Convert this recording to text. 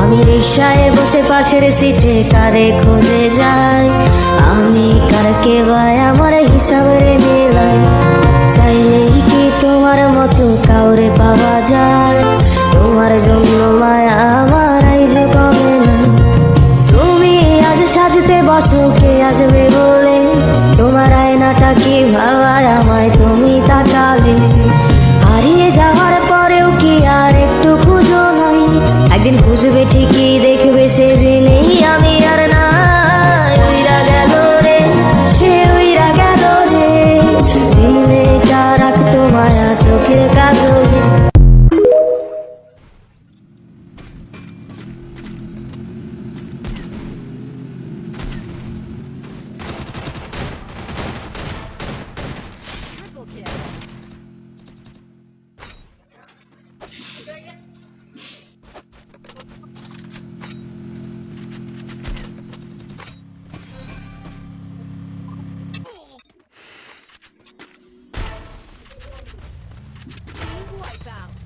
আমি রিকশায় বসে পাশের সিটে কারে খুঁজে যাই, আমি কারকে ভাই আমার হিসাবের মেলাই। চাইলেই কি তোমার মতো কাউরে পাওয়া যায়, তোমার জন্য মায়া আমার আইজ কমে না। তুমি আজ সাজতে বসো কে আসবে বলে, তোমার আয়নাটা কি ভাবায় আমায় তুমি তাকালে। হারিয়ে যাওয়ার পরেও কি আর একটু খুঁজো নাই, একদিন খুঁজবে ঠিকই দেখবে সেদিনেই আমি আর নাই। উইরা গেল রে সে উইরা গেল রে, যে মেয়েটা রাখতো মায়া চোখের কাজলে। Wipeout.